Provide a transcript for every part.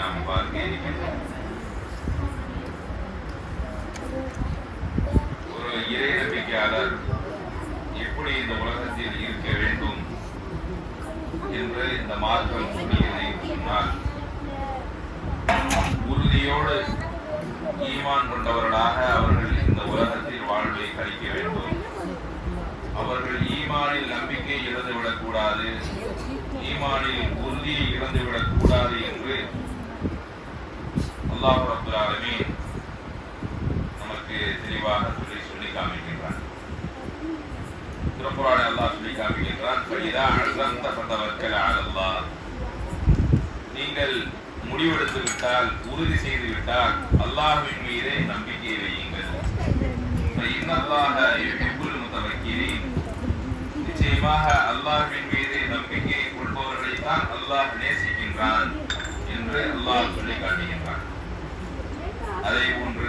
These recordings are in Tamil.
நாம் பார்க்க இருக்கின்றோம். ஒரு இறை நம்பிக்கையாளர் எப்படி இந்த உலகத்தில் இருக்க வேண்டும் என்று இந்த மார்க்கம் சொல்லியதை சொன்னால், உறுதியோடு ஈமான் கொண்டவர்களாக அவர்கள் இந்த உலகத்தில் வாழ்வை கழிக்க வேண்டும். அவர்கள் ஈமானில் நம்பிக்கை இழந்துவிடக் கூடாது, ஈமானில் உறுதியை இழந்துவிடக் கூடாது என்று அல்லாஹ் ரப்பல் ஆலமீன் நமக்கு தெளிவாக சொல்லி காமிக்கின்றான். திருக்குர்ஆனில் அல்லாஹ் சொல்லி காமிக்கின்றான், ஃபஇதா அஸம்த ஃபதவக்கல் அலல்லாஹ். நீங்கள் முடிவெடுத்து விட்டால், உறுதி செய்து விட்டால் அல்லாஹ்வின் மீதே நம்பிக்கை வையுங்கள். இன்னல்லாஹ யுஹிப்புல் முத்தவக்கிலீன். நிச்சயமாக அல்லாஹ்வின் மீது நம்பிக்கை கொள்பவர்களை தான் அல்லாஹ் நேசிக்கின்றான் என்று அல்லாஹ் சொல்லி காட்டுகின்றான். அதே போன்று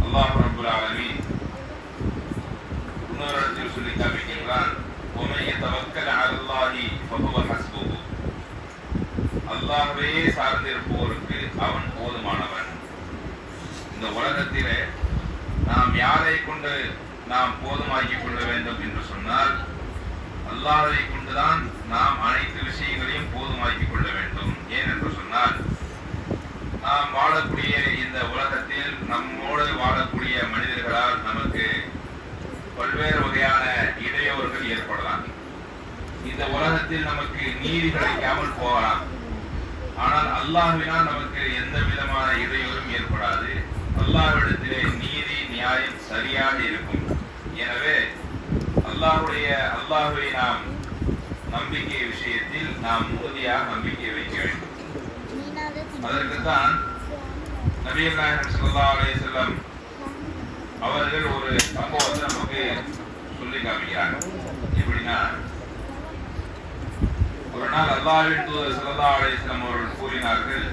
அல்லாஹ் ரப்பல் ஆலமீன் இன்னொரு இடத்தில் சொல்லி காமிக்கின்றான், வமன் யதவக்கல் அலல்லாஹி ஃபஹுவ ஹஸ்புஹு. அல்லாஹ்வே சார்ந்திருப்பவருக்கு அவன் போதுமானவன். இந்த உலகத்திலே நாம் யாரை கொண்டு நாம் போதுமாக்கிக் கொள்ள வேண்டும் என்று சொன்னால், அல்லாஹ்வை கொண்டுதான் நாம் அனைத்து விஷயங்களையும் போதுமாக்கிக் கொள்ள வேண்டும். ஏனென்று சொன்னால், நாம் வாழக்கூடிய இந்த உலகத்தில் நம்மோடு வாழக்கூடிய மனிதர்களால் நமக்கு பல்வேறு வகையான இடையூறுகள் ஏற்படலாம். இந்த உலகத்தில் நமக்கு நீதி கிடைக்காமல் போகலாம். ஆனால் அல்லாஹ்வினால் நமக்கு எந்த விதமான இடையூறும் ஏற்படாது. அல்லாஹ்விடத்திலே நீதி நியாயம் சரியாக இருக்கும். எனவே அல்லாஹ்வை நாம் நம்பிக்கை விஷயத்தில் நாம் உறுதியாக நம்பிக்கை வைக்க வேண்டும். அதற்குத்தான் நபிகள் நாயகம் ஸல்லல்லாஹு அலைஹி வஸல்லம் அவர்கள் ஒரு சம்பவத்தை நமக்கு சொல்லி காமிக்கிறாங்க. எப்படின்னா, ஒரு நாள் அல்லாஹ்வின் தூதர் ஸல்லல்லாஹு அலைஹி வஸல்லம் அவர்கள் கூறினார்கள்,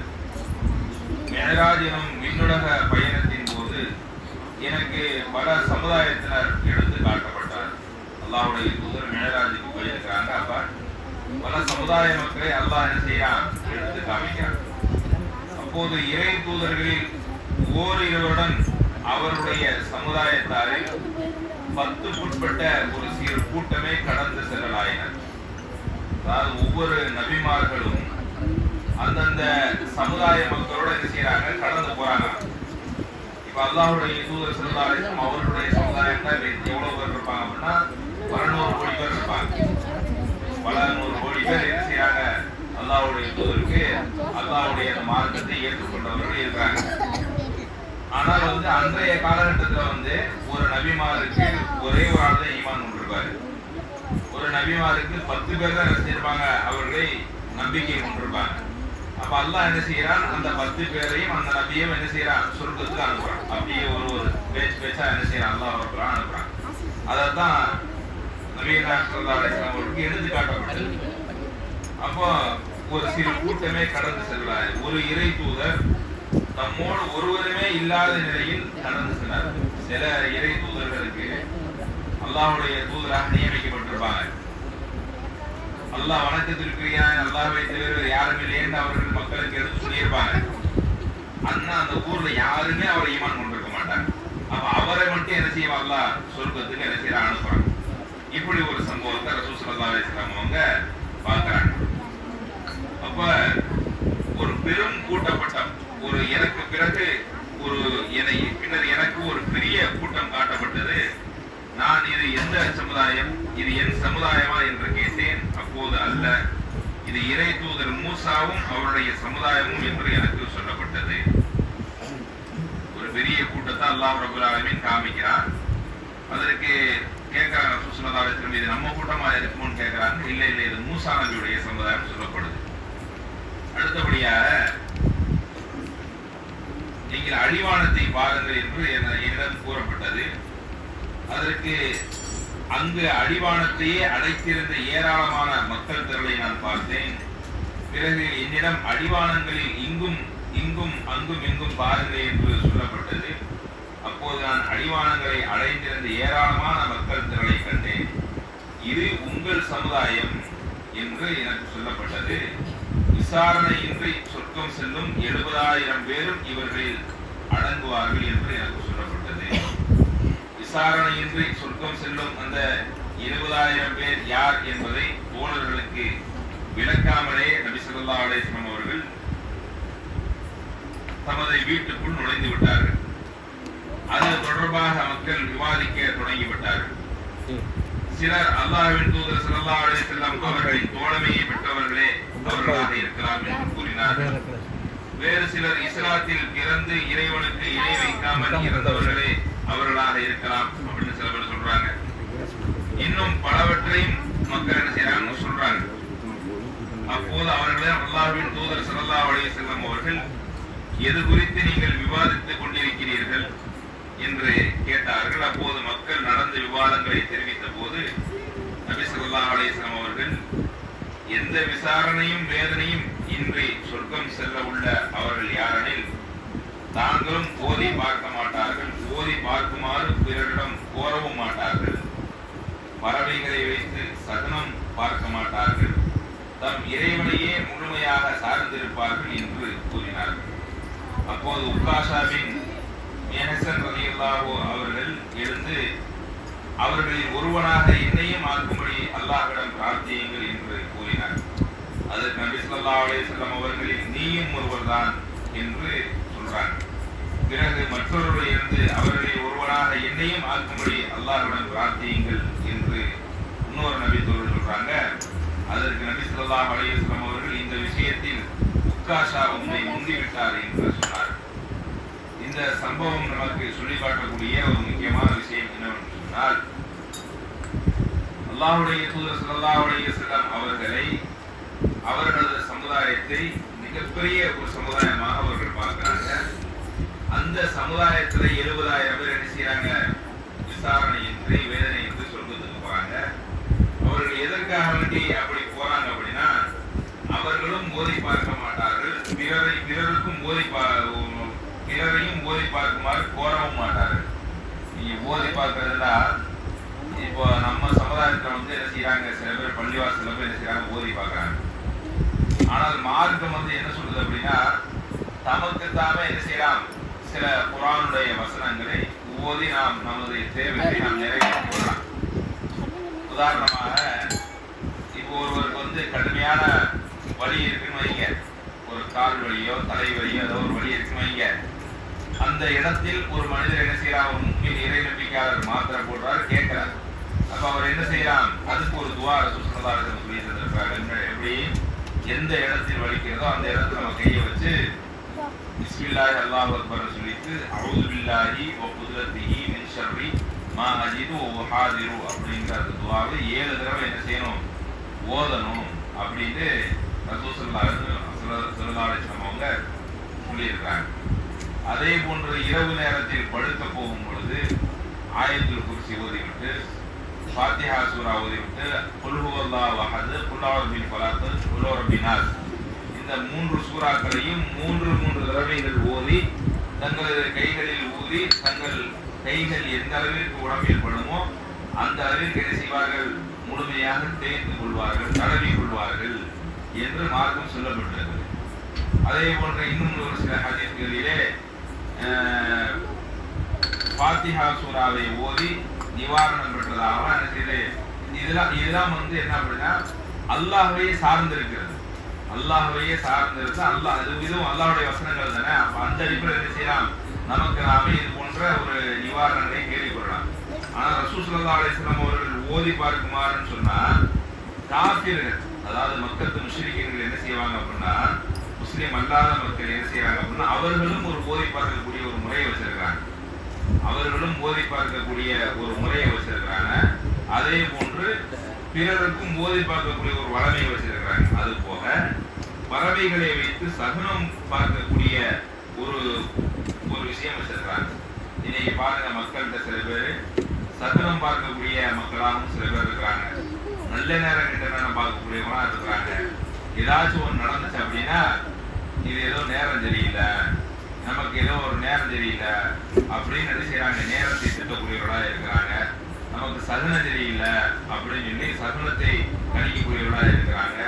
மிஅராஜ் எனும் விண்ணுலக பயணத்தின் போது எனக்கு பல சமுதாயத்தினர் எடுத்து காட்டப்பட்டார். அல்லாஹ்வுடைய தூதர் மிஅராஜுக்கு போயிருக்கிறாங்க. அப்ப பல சமுதாய மக்களை அல்லாஹ் என்ன செய்யறான், எடுத்து காமிக்கிறான். அப்போது இறை தூதர்களில் ஓரிருவருடன் அவருடைய சமுதாயத்தாரில் 10க்குட்பட்ட ஒரு சிறு கூட்டமே கடந்து செல்லலாயினர். அதாவது ஒவ்வொரு நபிமார்களும் அந்தந்த சமுதாய மக்களோட என்ன செய்யறாங்க, கடந்து போறாங்க. இப்ப அல்லாஹ்வுடைய தூதர் ஸல்லல்லாஹு அலைஹி வஸல்லம் அவர்களுடைய சமுதாயத்துல எவ்வளவு பேர் இருப்பாங்க அப்படின்னா 100 கோடி பேர் இருப்பாங்க. 100 கோடி பேர் என்ன செய்யறாங்க, அல்லாஹ்வுடைய தூதருக்கு அல்லாஹ்வுடைய மார்க்கத்தை ஏற்றுக்கொண்டவர்கள் இருக்கிறாங்க. ஆனால் அன்றைய காலகட்டத்துல ஒரு நபிமாருக்கு ஒரே ஒரு ஆள் தான் ஈமான் கொண்டிருப்பாரு. ஒரு நபிமாருக்கு 10 பேர் தான் என்ன செஞ்சிருப்பாங்க, அவர்களை நம்பிக்கை கொண்டிருப்பாங்க. அப்ப அல்லாஹ் என்ன செய்யறான், அந்த 10 பேரையும் அந்த நபியையும் என்ன செய்யறான், சொர்க்கத்துக்கு அனுப்புறான். அப்படியே ஒரு பேச்சா என்ன செய்யறான், அல்லாஹ் அனுப்புறான். அதான் நபிகள் நாயகம் ஸல்லல்லாஹு அலைஹி வஸல்லம் அவர்களுக்கு எடுத்து காட்டப்பட்டது. அப்போ ஒரு சிறு கூட்டமே கடந்து செல்வார். ஒரு இறை தூதர் நம்மோடு ஒருவருமே இல்லாத நிலையில் கடந்து சென்றார். சில இறை தூதர்களுக்கு அல்லாஹ்வுடைய தூதராக நியமிக்கப்பட்டிருப்பாங்க. அல்லாஹ் வணக்கத்திற்குரியான் அல்லாஹ்வை தவிர யாரும் இல்லைன்னு அவர்கள் மக்களுக்கு எடுத்து சொல்லியிருப்பாங்க. அண்ணா அந்த ஊர்ல யாருமே அவர் ஈமான் கொண்டிருக்க மாட்டாங்க. அப்ப அவரை மட்டும் என்ன செய்வாங்க, அல்லாஹ் சொர்க்கத்துக்கு என்ன செய்யறான், அனுப்புறாங்க. இப்படி ஒரு சம்பவத்தை ரசூல் ஸல்லல்லாஹு அலைஹி வஸல்லம் அவங்க பார்க்கறாங்க. அப்ப ஒரு பெரும் கூட்டப்பட்டம், ஒரு எனக்கு பிறகு பின்னர் எனக்கு ஒரு பெரிய கூட்டம் காட்டப்பட்டது. நான் இது எந்த சமுதாயம், இது என் சமுதாயமா என்று கேட்டேன். அப்போது அல்ல, இது இறை தூதர் மூசாவும் அவருடைய சமுதாயமும் என்று எனக்கு சொல்லப்பட்டது. ஒரு பெரிய கூட்டத்தை அல்லாஹ் ரப்பல் ஆலமீன் காமிக்கிறான். அதற்கு கேட்கிறாங்க ரசூல் ஸல்லல்லாஹு அலைஹி வஸல்லம், இது நம்ம கூட்டமா இருக்கும்னு கேட்கிறாங்க. இல்லை இது மூசா நபியுடைய சமுதாயம் சொல்லப்படுது. அடுத்தபடியாக நீங்கள் அடிவானத்தை பாருங்கள் என்று என்னிடம் கூறப்பட்டது. அதற்கு அங்கு அடிவானத்தையே அடைத்திருந்த ஏராளமான மக்கள் திரளை நான் பார்த்தேன். பிறகு என்னிடம் அடிவானங்களில் இங்கும் அங்கும் பாருங்கள் என்று சொல்லப்பட்டது. அப்போது நான் அடிவானங்களை அடைந்திருந்த ஏராளமான மக்கள் திரளை கண்டேன். இது உங்கள் சமுதாயம் என்று எனக்கு சொல்லப்பட்டது. விசாரணையின்றி சொர்க்கம் செல்லும் 70,000 பேரும் இவர்களில் அடங்குவார்கள் என்று எனக்கு சொல்லப்பட்டது. விசாரணையின்றி சொர்க்கம் செல்லும் அந்த 20,000 பேர் யார் என்பதை தோழர்களுக்கு விளக்காமலே நபி ஸல்லல்லாஹு அலைஹி வஸல்லம் அவர்கள் தமது வீட்டுக்குள் நுழைந்து விட்டார்கள். அது தொடர்பாக மக்கள் விவாதிக்க தொடங்கிவிட்டார்கள். சிலர் அல்லாஹ்வின் தூதர் ஸல்லல்லாஹு அலைஹி வஸல்லம் அவர்களின் தோழமையை பெற்றவர்களே அவர்களாக இருக்கலாம் என்று கூறினார்கள். வேறு சிலர் இஸ்லாத்தில் பிறந்து இறைவனுக்கு இணை வைக்காமல் இருந்தவர்களே அவர்களாக இருக்கலாம் அப்படின்னு சில பேர் சொல்றாங்க. இன்னும் பலவற்றையும் மக்கள் என்ன செய்யறாங்கன்னு சொல்றாங்க. அப்போது அவர்களே அல்லாஹ்வின் தூதர் ஸல்லல்லாஹு அலைஹி வஸல்லம் அவர்கள் எது குறித்து நீங்கள் விவாதித்துக் கொண்டிருக்கிறீர்கள் என்று கேட்டார்கள். அப்போது மக்கள் நடந்த விவாதங்களை தெரிவித்த போது நபி ஸல்லல்லாஹு அலைஹி வஸல்லம் அவர்கள் எந்த விசாரணையும் வேதனையும் இன்றி சொர்க்கம் செல்ல உள்ள அவர்கள் யாரெனில் தாங்களும் ஓதி பார்க்க மாட்டார்கள், ஓதி பார்க்குமாறு பிறரிடம் கோரவும் மாட்டார்கள், பறவைகளை வைத்து சகனம் பார்க்க மாட்டார்கள், தம் இறைவனையே முழுமையாக சார்ந்திருப்பார்கள் என்று கூறினார்கள். அப்போது உக்காஷாவின் மேனசன் ரலியல்லாஹு அவர்கள் எழுந்து அவர்களில் ஒருவனாக என்னையும் ஆக்கும்படி அல்லாஹ்விடம் பிரார்த்தியுங்கள் என்று கூறினார். அதற்கு நபி ஸல்லல்லாஹு அலைஹி வஸல்லம் அவர்களில் நீயும் ஒருவர்தான் என்று சொல்றாங்க. பிறகு மற்றொருவர் இருந்து அவர்களில் ஒருவனாக என்னையும் ஆக்கும்படி அல்லாஹ்விடம் பிரார்த்தியுங்கள் என்று இன்னொரு நபி தோழர் சொல்றாங்க. அதற்கு நபி ஸல்லல்லாஹு அலைஹி வஸல்லம் அவர்கள் இந்த விஷயத்தில் உக்காஷா உம்மை முந்திவிட்டார் என்று சொன்னார். இந்த சம்பவம் நமக்கு சொல்லி காட்டக்கூடிய ஒரு முக்கியமான விஷயம் என்னவென்று சொன்னால், அல்லாஹ்வுடைய தூதர் ஸல்லல்லாஹு அலைஹி வஸல்லம் அவர்களை அவர்களது சமுதாயத்தை மிகப்பெரிய ஒரு சமுதாயமாக அவர்கள் பார்க்கிறாங்க. அந்த சமுதாயத்துல 70,000 பேர் என்ன செய்யறாங்க? விசாரணையின்றி வேதனையின்றி சொர்க்கத்துக்கு போறாங்க. அவர்கள் எதற்காக வேண்டி அப்படி போறாங்க அப்படின்னா, அவர்களும் ஓதி பார்க்க மாட்டார்கள், பிறருக்கும் பிறரையும் ஓதி பார்க்குமாறு கோரவும் மாட்டார்கள். நீங்க ஓதி பார்க்கறதுனா இப்போ நம்ம சமுதாயத்துல வந்து என்ன செய்யறாங்க? சில பேர் பள்ளிவாசல்ல போய் என்ன செய்யறாங்க? ஓதி பார்க்கறாங்க. ஆனால் மார்க்கம் வந்து என்ன சொல்றது அப்படின்னா, தமக்கு தாமே என்ன செய்யலாம்? சில குர்ஆனுடைய வசனங்களை ஓதி நாம் நமது தேவையை நாம் நிறைவேற்றிக் கொள்ளலாம். உதாரணமாக இப்போ ஒருவருக்கு வந்து கடுமையான வலி இருக்குன்னு வைங்க, ஒரு கால் வலியோ தலை வலியோ ஏதோ ஒரு வலி இருக்குன்னு வைங்க. அந்த இடத்தில் ஒரு மனிதர் என்ன செய்யலாம்? ஒரு முக்கிய இறை நம்பிக்கையாளர் மாத்திரை போடுறாரு, கேட்கிறார். அப்ப அவர் என்ன செய்யலாம்? அதுக்கு ஒரு துவா ரசூல் ஸல்லல்லாஹு அலைஹி வஸல்லம் சொல்லி தந்திருக்காங்க. எப்படி எந்த இடத்தில் வலிக்கிறதோ அந்த இடத்துல நம்ம கையை வச்சு பிஸ்மில்லாஹி அல்லாஹு அக்பர் சொல்லிட்டு அஊது பில்லாஹி வ குத்ரத்திஹி மின் ஷர்ரி மா அஜிது வ ஹாதிரு அப்படிங்கிற அந்த துவாவை 7 தடவை என்ன செய்யணும்? ஓதணும் அப்படின்னு ரசூல் ஸல்லல்லாஹு அலைஹி வஸல்லம் அவங்க சொல்லியிருக்காங்க. அதே போன்று இரவு நேரத்தில் படுக்க போகும் பொழுது ஆயத்துல் குர்சி ஓதிவிட்டு, ஃபாத்திஹா சூரா ஓதிவிட்டு, குல் ஹுவல்லாஹு அஹத், குல் அஊது பில் ஃபலக், குல் அஊது பின் நாஸ் இந்த 3 சூறாக்களையும் 3 தடவைகள் ஓதி தங்களது கைகளில் ஊதி தங்கள் கைகள் எந்த அளவிற்கு உடம்பில் படுமோ அந்த அளவிற்கு என்ன செய்வார்கள்? முழுமையாக தேய்த்து கொள்வார்கள், தடவி கொள்வார்கள் என்று மார்க்கம் சொல்லப்பட்டிருக்கிறது. அதே போன்ற இன்னும் ஒரு சில ஹதீஸ்களிலே ஃபாத்திஹா சூராவை ஓதி நிவாரணம் பெற்றதாக என்ன செய்து இதெல்லாம் வந்து என்ன அப்படின்னா அல்லாஹ்வையே சார்ந்திருக்கிறது. அல்லாஹ்வையே சார்ந்திருக்கு. அல்லாஹ் இதுவும் அல்லாஹ்வுடைய வசனங்கள் தானே. அப்ப அந்த அடிப்படையில் என்ன செய்யலாம்? நமக்கு நாமே இது போன்ற ஒரு நிவாரணங்களை கேள்விப்படலாம். ஆனா ரசூல் ஸல்லல்லாஹு அலைஹி வஸல்லம் அவர்கள் ஓதி பார்க்குமாறுன்னு சொன்னா காஃபிர்கள், அதாவது மக்கத்து முஷ்ரிக்கீன்கள் என்ன செய்வாங்க அப்படின்னா, முஸ்லிம் அல்லாத மக்கள் என்ன செய்யறாங்க அப்படின்னா, அவர்களும் ஒரு ஓதி பார்க்கக்கூடிய ஒரு முறையை வச்சிருக்காங்க. அவர்களும் ஓதி பார்க்கக்கூடிய ஒரு முறையை வச்சிருக்காங்க. அதே போன்று பிறருக்கும் ஓதி பார்க்கக்கூடிய ஒரு வளமையை வச்சிருக்கிறாங்க. அது போக பறவைகளை வைத்து சகுனம் பார்க்கக்கூடிய ஒரு விஷயம் வச்சிருக்கிறாங்க. இன்னைக்கு பாருங்க, மக்கள்கிட்ட சில பேர் சகுனம் பார்க்கக்கூடிய மக்களாகவும் சில பேர் இருக்கிறாங்க. நல்ல நேரம் கிட்ட நேரம் பார்க்கக்கூடியவங்களா இருக்கிறாங்க. ஏதாச்சும் ஒன்று நடந்துச்சு அப்படின்னா, இது ஏதோ நேரம் சரியில்லை, நமக்கு ஏதோ ஒரு நேரம் சரியில்லை அப்படின்னு என்ன செய்யறாங்க? நேரத்தை திட்டக்கூடியவர்களா இருக்கிறாங்க. நமக்கு சகுனம் சரியில்லை அப்படின்னு சொல்லி சகுனத்தை கணிக்கக்கூடியவர்களா இருக்கிறாங்க.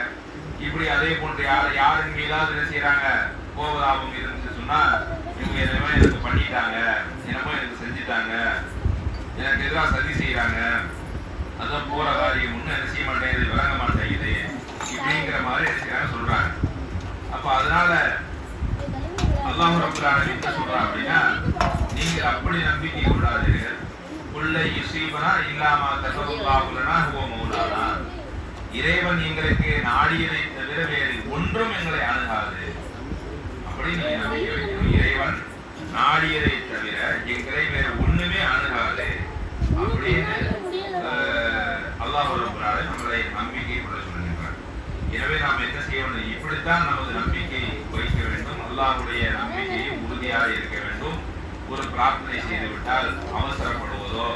இப்படி அதே போன்று யாரின் மீதாவது என்ன செய்யறாங்க? கோபதாபம் இருந்துச்சு சொன்னா இவங்க என்னமோ எனக்கு பண்ணிட்டாங்க, என்னமோ எனக்கு செஞ்சுட்டாங்க, எனக்கு எதிராக சதி செய்யறாங்க, அதான் போற காரியம் ஒன்றும் என்ன செய்ய மாட்டேங்குது, விளங்க மாட்டேங்குது இப்படிங்கிற மாதிரி என்ன செய்யறாங்க சொல்றாங்க. அப்ப அதனால அல்லாஹ் ரப்பல் ஆலமீன் என்ன சொல்றான் அப்படின்னா, நீங்க அப்படி நம்பிக்கை கொள்ளாதீர்கள். குல்லை யுஸீபனா இல்லாமா கஸபல்லாஹு லனா ஹுவ மௌலானா. இறைவன் எங்களுக்கு நாடியதை தவிர வேறு ஒன்றும் எங்களை அணுகாது அப்படின்னு நீங்க நம்பிக்கை வைக்கணும். இறைவன் நாடியதை தவிர எங்களை வேற ஒண்ணுமே அணுகாது அப்படின்னு அல்லாஹ் ரப்பல் ஆலமீன் நம்மளை நம்பிக்கை கொள்ள சொல்லுகிறார். எனவே நாம் என்ன செய்ய வேண்டும்? இப்படித்தான் நமது நம்பிக்கை வைக்க வேண்டும். அல்லாஹ்வுடைய நம்பிக்கையை உறுதியாக இருக்க வேண்டும். ஒரு பிரார்த்தனை செய்துவிட்டால் அவசரப்படுவதோ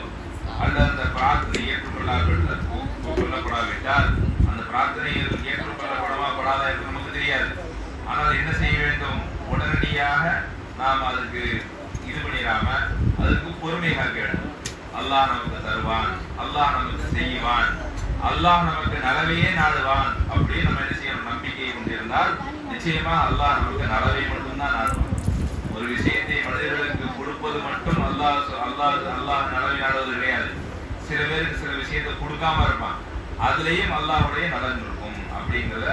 அல்லது அந்த பிரார்த்தனை ஏற்றுக்கொள்ளப்படாவிட்டால் அந்த பிரார்த்தனையில் ஏற்றுக்கொள்ளப்படாதா என்று நமக்கு தெரியாது. ஆனால் என்ன செய்ய வேண்டும்? உடனடியாக நாம் அதுக்கு இது பண்ணிடாம அதுக்கு பொறுமை காக்க வேண்டும். அல்லாஹ் நமக்கு தருவான், அல்லாஹ் நமக்கு செய்வான், அல்லாஹ் நமக்கு நலவையே நாடுவான் அப்படின்னு நம்ம என்ன செய்யணும்? நம்பிக்கை கொண்டிருந்தால் நிச்சயமா அல்லாஹ் நமக்கு நலவை மட்டும்தான் நாடுவான். ஒரு விஷயத்தை மனிதர்களுக்கு கொடுப்பது மட்டும் அல்லாஹ் நலவை நாடுவது கிடையாது. சில பேருக்கு சில விஷயத்தை கொடுக்காம இருப்பான், அதுலயும் அல்லாஹ்வுடைய நலன் இருக்கும் அப்படிங்கிறத